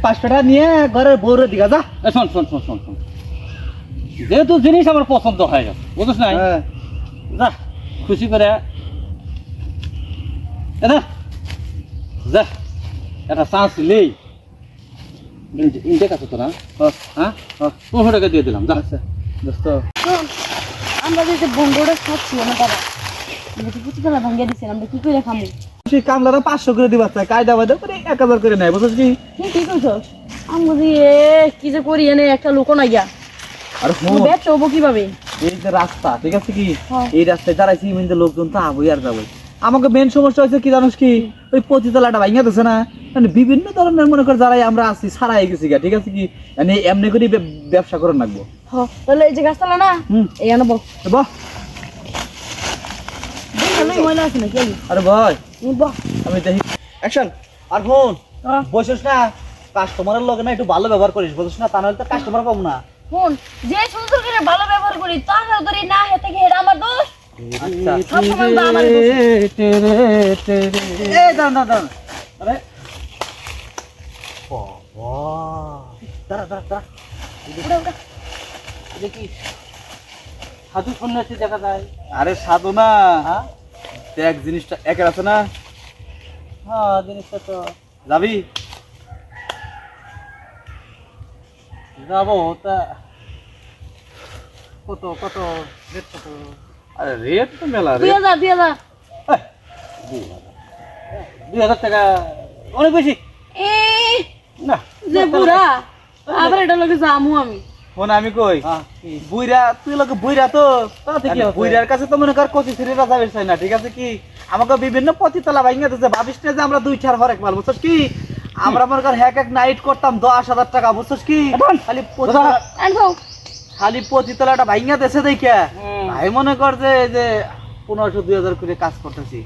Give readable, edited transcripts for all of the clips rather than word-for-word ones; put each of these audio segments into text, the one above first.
500 টাকা নিয়ে ঘরের বউরে দিঘা যা। শোন শোন শোন শোন শোন, যেহেতু জিনিস আমার পছন্দ হয়ে গেছে, বুঝছ না? যা খুশি করে যা, একটা চান্স নেই। ইন্টেক আছে তো না? হ্যাঁ, 500 টাকা দিয়ে দিলাম। যা দোস্ত, আমরা যে বন্ধুরা খাচ্ছি না তারা পুঁতিতলা ভাঙ্গিয়ে দিচ্ছেন, আমরা কি করে খামু? সেই কামলারা 500 করে দিবা চাই, কায়দা বাদে করে 1000 করে নেয়, বুঝছিস কি? কি কইছো? আমরা যে কি যে করি এনে একটা লোক না গিয়া আর বেচ হবো কিভাবে? এই যে রাস্তা, ঠিক আছে কি? হ্যাঁ। এই রাস্তায় দাঁড়াইছি কিন্তু লোকজন তো আবই আর যাবো। আমাকে মেন সমস্যা হয়েছে কি জানোস কি? ওই পতিতলাটা ভাঙিয়া দিচ্ছে না, মানে বিভিন্ন ধরনের মনে কর যারাই আমরা আছি সারাই গেছি গা, ঠিক আছে কি? মানে এমনি করে ব্যবসা করে রাখবো। তাহলে এই যে গাছতলা না, এই আনবো বাহ, ময়লা আছে না কি? আরে ভাই বাহ, আমি দেখি অ্যাকশন। আর ফোন বসিস না, কাস্টমারের লগে না একটু ভালো ব্যবহার করিস, বুঝছিস না? তা নাহলে তো কাস্টমার পাবো না। ফোন যে সুন্দর করে ভালো ব্যবহার করি তার ধরে না হেতে কি এটা আমার দোষ? আচ্ছা সবসময় তো আমার দোষ। এই দাঁড়ান দাঁড়ান দাঁড়ান, আরে বাবা, দাঁড়া দাঁড়া দাঁড়া, উড়া, উড়া। দেখি সাধু সন্ন্যাসী দেখা যায়। আরে সাধু না, হ্যাঁ দেখ জিনিসটা একের আছে না। হ্যাঁ, জিনিসটা তো যাবি? যাবো। তা কত কত রেট কত? আরে রেট তো মেলা রে। 2000 2000 2000 টাকা অনেক বেশি এ না। যে বুড়া আবার এটা লগে যামু আমি। ফোন আমি কই হ্যাঁ, কি? বুইরা, তুই লোক বুইরা তো, তাতে কি হবে? বুইরার কাছে তো মনে কর কচি ছিড়িরা যাবে চাই না, ঠিক আছে কি? আমাকে বিভিন্ন পতিতলা ভাঙিয়ে দিচ্ছে, ভাবিস না যে আমরা 2-4 হরেক মাল, বুঝছিস কি? আমরা মনে কর এক নাইট করতাম 10,000 টাকা, বুঝছিস কি? খালি আনবো খালি পতিতলাটা ভাঙিয়ে দিচ্ছে দেখে হুম। আমি মনে কর যে এই যে 1500-2000 করে কাজ করতেছি।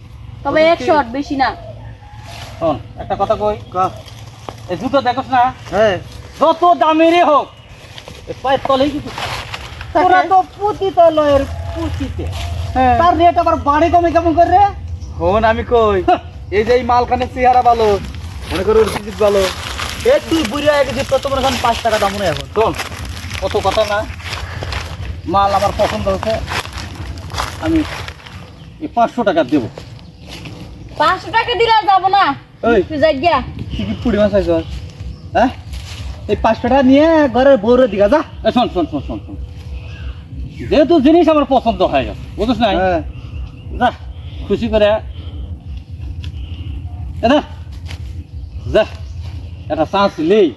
তবে 100 বেশি না। শোন, একটা কথা কই, এই জুতো দেখোস না, হ্যাঁ যত দামেরই হোক এই পায়ের তলেই কিন্তু তোরা তো পতিতালয়ের পুঁতিতে, হ্যাঁ। তার রেট আবার বাড়ে কমে কেমন করে রে? ফোন আমি কই এই যে এই মালখানের চেহারা ভালো, মনে করো জিনিস ভালো, এই তুই বুড়িয়া এক জিনিস তো মনে করেন 5 টাকা দাম মনে এখন। শোন, কত কথা না, মাল আমার পছন্দ হচ্ছে, আমি এই 500 টাকা দেবো। 500 টাকা দিলে আর যাবো না। ওই। তুই যাই গিয়া। কি কি পুড়ি মাছ আইছ? হ্যাঁ, এই 500 টাকা নিয়ে ঘরের বউরে দিঘা যা। শোন শোন শোন শোন শোন, যেহেতু জিনিস আমার পছন্দ হয়ে গেছে, বুঝছ না? হ্যাঁ যা খুশি করে যা, একটা চান্স নেই।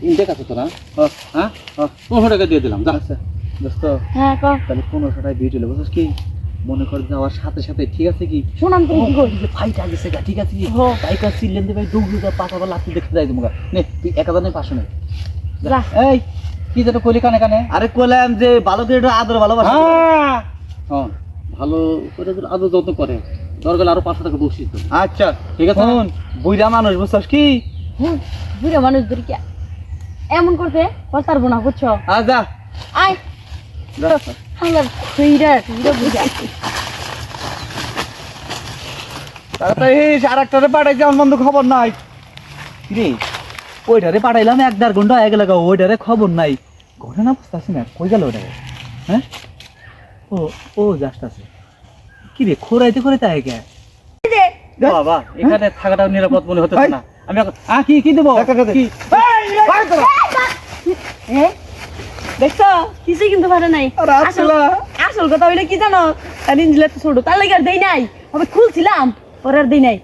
ইন্টেক আছে তো না? হ্যাঁ, 500 টাকা দিয়ে দিলাম। যা আচ্ছা দোস্ত, হ্যাঁ ক তাহলে 1500 টাকা দিয়ে দিলে, বুঝছিস কি? মনে কর যাওয়ার সাথে সাথে, ঠিক আছে কি? শুনাম তুমি কি করি? ফাইটা গেছে গা, ঠিক আছে কি? হো। বাইকা সিলেন দে ভাই, দৌড়ে যা, পাঠাবা লাঠি দেখতে যাই তোমাকে। নে তুই 1000 নেই, 500 নেই। যা। এই কি যেটা কলি কানে কানে? আরে কইলাম যে ভালো করে একটু আদর ভালোবাসা। হ্যাঁ, শোন, ভালো করে যদি আদর যত্ন করে, দরকার আরো 500 টাকা বকশিশ দেবো। আচ্ছা ঠিক আছে? শোন, বুইড়া মানুষ, বুঝছস কি? বুড়া মানুষ ধরে কি এমন করতে পারবো না, বুঝছো? যা আয় যা। হাঙ্গার কইরা কইরা বুঝা। তাড়াতাড়ি আরেকটারে পাঠাইছে, আমার বন্ধু খবর নাই রে। ওইটারে পাঠাইলাম 1-1.5 ঘন্টা হয়ে গেল, ওইটারে খবর নাই। ঘটনা বুঝতেছি না, কই গেল ওইটারে? হ্যাঁ, ও ও জাস্ট আছে কি রে, খোরাইতে খোরাইতে আয় কে? বাবা, এখানে থাকাটা নিরাপদ মনে হচ্ছে না। আমি কি কি দেবো? কি? দেখছো কিছু কিন্তু পারে নাই। আরে আসলা। আসল কথা হইলে কি জানো, ছোট তার লাগে আর দেই নাই, আমি খুলছিলাম পরে আর দেই নাই।